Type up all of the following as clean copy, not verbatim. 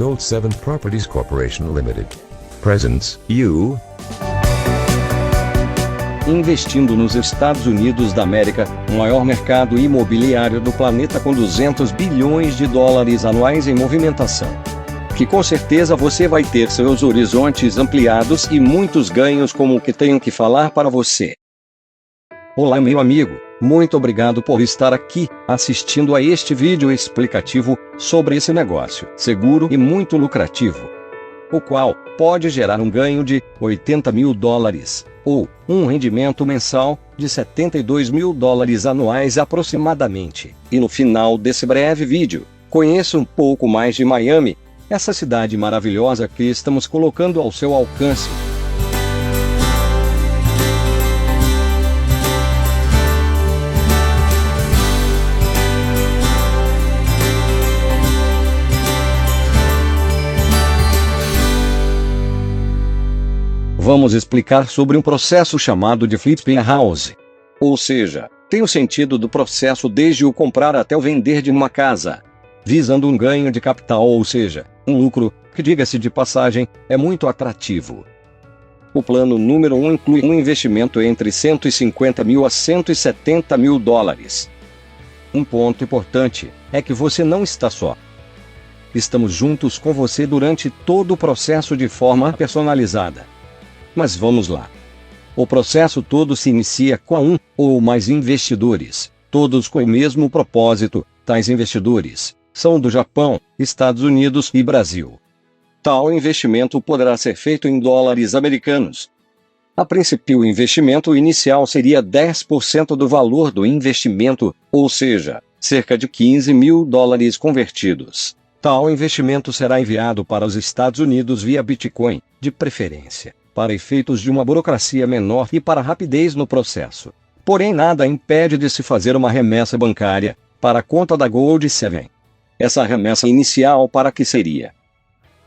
Gold 7 Properties Corporation Limited presents you. Investindo nos Estados Unidos da América, o maior mercado imobiliário do planeta com 200 bilhões de dólares anuais em movimentação. Que com certeza você vai ter seus horizontes ampliados e muitos ganhos como o que tenho que falar para você. Olá meu amigo, muito obrigado por estar aqui, assistindo a este vídeo explicativo sobre esse negócio seguro e muito lucrativo, o qual pode gerar um ganho de 80 mil dólares, ou um rendimento mensal de 72 mil dólares anuais aproximadamente. E no final desse breve vídeo, conheça um pouco mais de Miami, essa cidade maravilhosa que estamos colocando ao seu alcance. Vamos explicar sobre um processo chamado de flipping house. Ou seja, tem o sentido do processo desde o comprar até o vender de uma casa, visando um ganho de capital, ou seja, um lucro, que diga-se de passagem, é muito atrativo. O plano número 1 inclui um investimento entre 150 mil a 170 mil dólares. Um ponto importante é que você não está só. Estamos juntos com você durante todo o processo de forma personalizada. Mas vamos lá. O processo todo se inicia com um ou mais investidores, todos com o mesmo propósito. Tais investidores são do Japão, Estados Unidos e Brasil. Tal investimento poderá ser feito em dólares americanos. A princípio, o investimento inicial seria 10% do valor do investimento, ou seja, cerca de 15 mil dólares convertidos. Tal investimento será enviado para os Estados Unidos via Bitcoin, de preferência, para efeitos de uma burocracia menor e para rapidez no processo. Porém, nada impede de se fazer uma remessa bancária para a conta da Gold 7. Essa remessa inicial para que seria?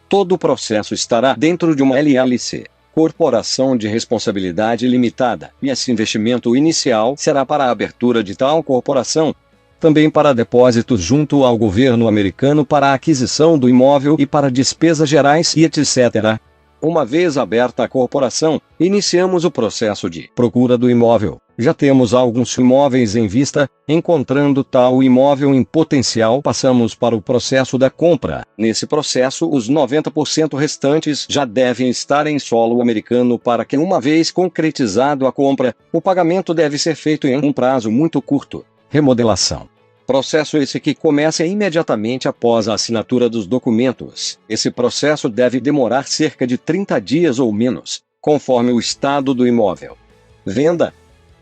Todo o processo estará dentro de uma LLC, Corporação de Responsabilidade Limitada, e esse investimento inicial será para a abertura de tal corporação, também para depósitos junto ao governo americano para a aquisição do imóvel e para despesas gerais e etc. Uma vez aberta a corporação, iniciamos o processo de procura do imóvel. Já temos alguns imóveis em vista, encontrando tal imóvel em potencial, passamos para o processo da compra. Nesse processo, os 90% restantes já devem estar em solo americano para que, uma vez concretizado a compra, o pagamento deve ser feito em um prazo muito curto. Remodelação. Processo esse que começa imediatamente após a assinatura dos documentos. Esse processo deve demorar cerca de 30 dias ou menos, conforme o estado do imóvel. Venda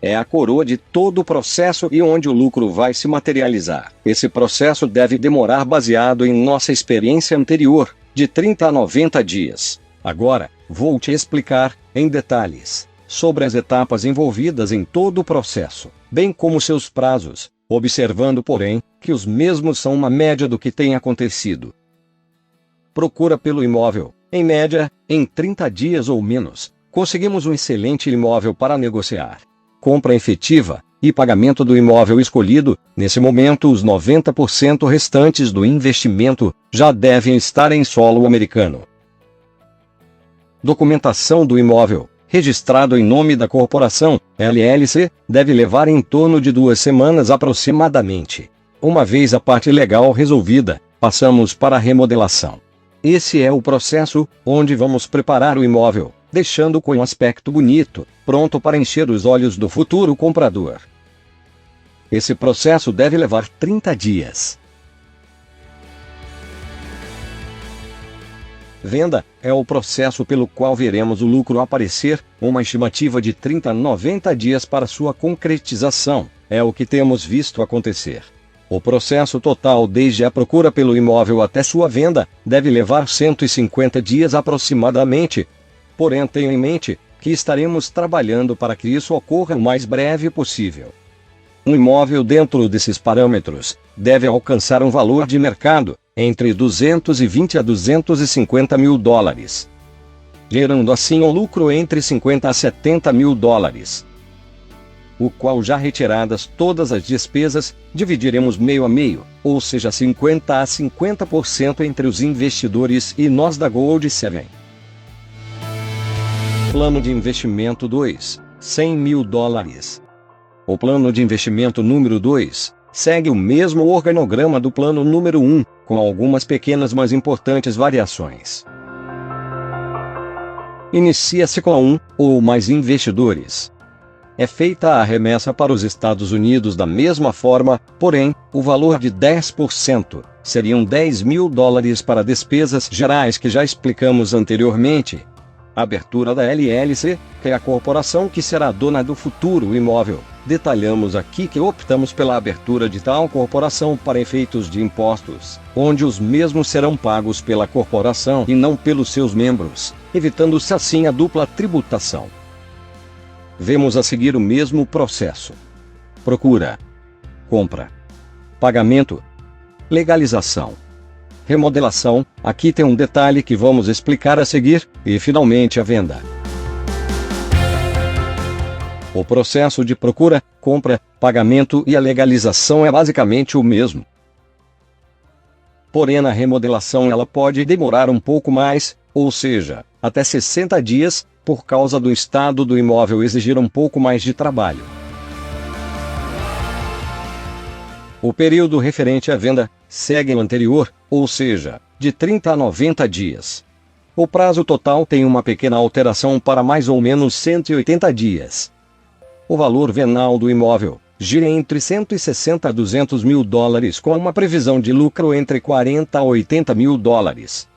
é a coroa de todo o processo e onde o lucro vai se materializar. Esse processo deve demorar, baseado em nossa experiência anterior, de 30 a 90 dias. Agora, vou te explicar, em detalhes, sobre as etapas envolvidas em todo o processo, bem como seus prazos, observando, porém, que os mesmos são uma média do que tem acontecido. Procura pelo imóvel. Em média, em 30 dias ou menos, conseguimos um excelente imóvel para negociar. Compra efetiva e pagamento do imóvel escolhido. Nesse momento, os 90% restantes do investimento já devem estar em solo americano. Documentação do imóvel, registrado em nome da corporação, LLC, deve levar em torno de 2 semanas aproximadamente. Uma vez a parte legal resolvida, passamos para a remodelação. Esse é o processo, onde vamos preparar o imóvel, deixando com um aspecto bonito, pronto para encher os olhos do futuro comprador. Esse processo deve levar 30 dias. Venda é o processo pelo qual veremos o lucro aparecer, uma estimativa de 30 a 90 dias para sua concretização, é o que temos visto acontecer. O processo total desde a procura pelo imóvel até sua venda deve levar 150 dias aproximadamente. Porém, tenha em mente que estaremos trabalhando para que isso ocorra o mais breve possível. Um imóvel dentro desses parâmetros deve alcançar um valor de mercado entre 220 a 250 mil dólares, gerando assim um lucro entre 50 a 70 mil dólares. o qual, já retiradas todas as despesas, dividiremos meio a meio, ou seja, 50% a 50% entre os investidores e nós da Gold 7. Plano de investimento 2, $100 mil. O plano de investimento número 2 segue o mesmo organograma do plano número 1, com algumas pequenas mas importantes variações. Inicia-se com 1 ou mais investidores. É feita a remessa para os Estados Unidos da mesma forma, porém, o valor de 10% seriam $10 mil para despesas gerais que já explicamos anteriormente. Abertura da LLC, que é a corporação que será dona do futuro imóvel. Detalhamos aqui que optamos pela abertura de tal corporação para efeitos de impostos, onde os mesmos serão pagos pela corporação e não pelos seus membros, evitando-se assim a dupla tributação. Vemos a seguir o mesmo processo: procura, compra, pagamento, legalização, remodelação. Aqui tem um detalhe que vamos explicar a seguir, e finalmente a venda. O processo de procura, compra, pagamento e a legalização é basicamente o mesmo. Porém, a remodelação ela pode demorar um pouco mais, ou seja, até 60 dias, por causa do estado do imóvel exigir um pouco mais de trabalho. O período referente à venda segue o anterior, ou seja, de 30 a 90 dias. O prazo total tem uma pequena alteração para mais ou menos 180 dias. O valor venal do imóvel gira entre 160 a $200 mil, com uma previsão de lucro entre 40 a 80 mil dólares.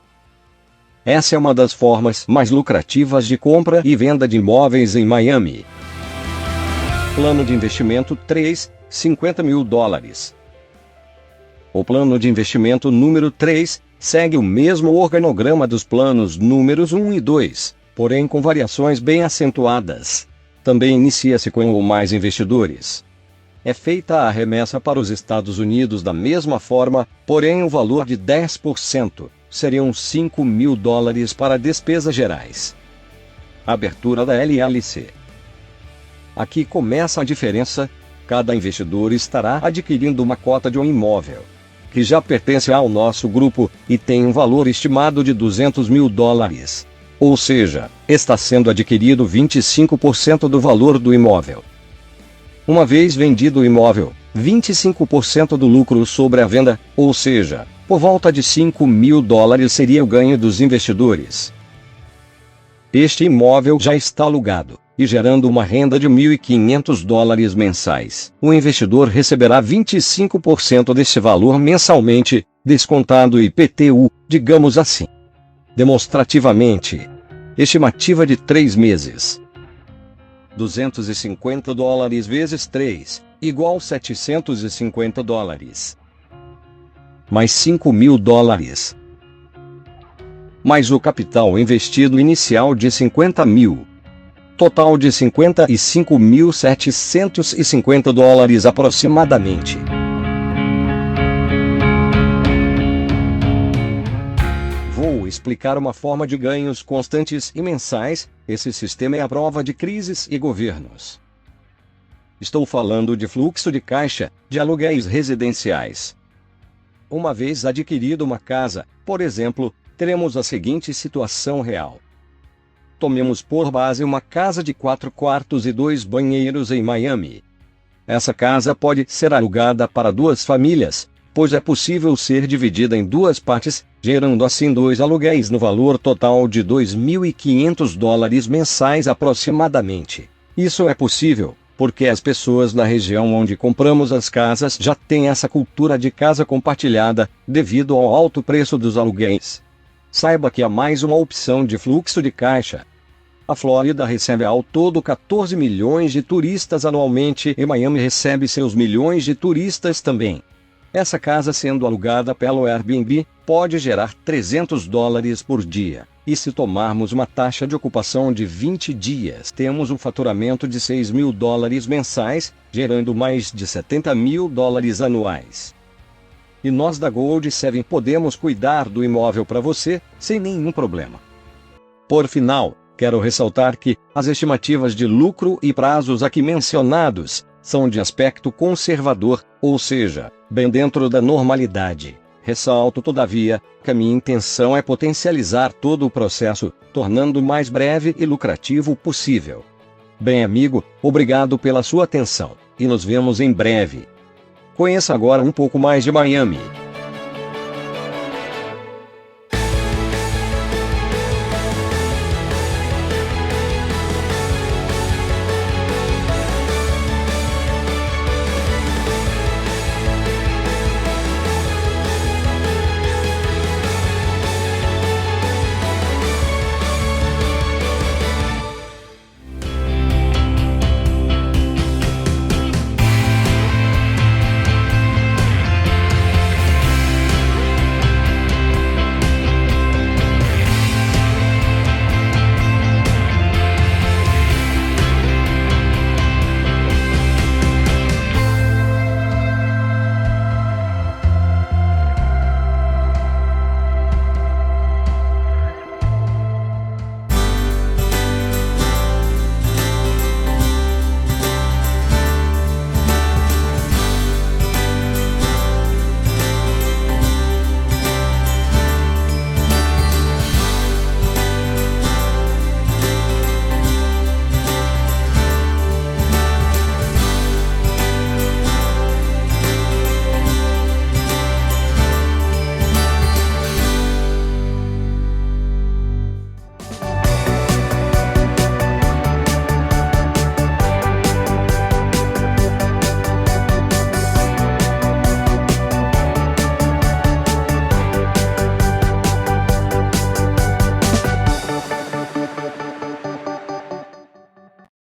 Essa é uma das formas mais lucrativas de compra e venda de imóveis em Miami. Plano de investimento 3, $50 mil. O plano de investimento número 3 segue o mesmo organograma dos planos números 1 e 2, porém com variações bem acentuadas. Também inicia-se com ou mais investidores. É feita a remessa para os Estados Unidos da mesma forma, porém o valor de 10% seriam $5 mil para despesas gerais. Abertura da LLC. Aqui começa a diferença: cada investidor estará adquirindo uma cota de um imóvel que já pertence ao nosso grupo e tem um valor estimado de $200 mil. Ou seja, está sendo adquirido 25% do valor do imóvel. Uma vez vendido o imóvel, 25% do lucro sobre a venda, ou seja, por volta de $5 mil seria o ganho dos investidores. Este imóvel já está alugado e gerando uma renda de $1.500 mensais. O investidor receberá 25% deste valor mensalmente, descontado o IPTU, digamos assim. Demonstrativamente, estimativa de 3 meses. $250 vezes 3, igual $750. Mais $5 mil. Mais o capital investido inicial de $50 mil. Total de $55.750 aproximadamente. Vou explicar uma forma de ganhos constantes e mensais. Esse sistema é a prova de crises e governos. Estou falando de fluxo de caixa de aluguéis residenciais. Uma vez adquirida uma casa, por exemplo, teremos a seguinte situação real. Tomemos por base uma casa de 4 quartos e 2 banheiros em Miami. Essa casa pode ser alugada para 2 famílias, pois é possível ser dividida em 2 partes, gerando assim 2 aluguéis no valor total de $2.500 mensais aproximadamente. Isso é possível porque as pessoas na região onde compramos as casas já têm essa cultura de casa compartilhada, devido ao alto preço dos aluguéis. Saiba que há mais uma opção de fluxo de caixa. A Flórida recebe ao todo 14 milhões de turistas anualmente e Miami recebe seus milhões de turistas também. Essa casa sendo alugada pelo Airbnb pode gerar $300 por dia. E se tomarmos uma taxa de ocupação de 20 dias, temos um faturamento de $6 mil mensais, gerando mais de $70 mil anuais. E nós da Gold 7 podemos cuidar do imóvel para você, sem nenhum problema. Por final, Quero ressaltar que as estimativas de lucro e prazos aqui mencionados são de aspecto conservador, ou seja, bem dentro da normalidade. Ressalto, todavia, que a minha intenção é potencializar todo o processo, tornando o mais breve e lucrativo possível. Bem, amigo, obrigado pela sua atenção, e nos vemos em breve. Conheça agora um pouco mais de Miami.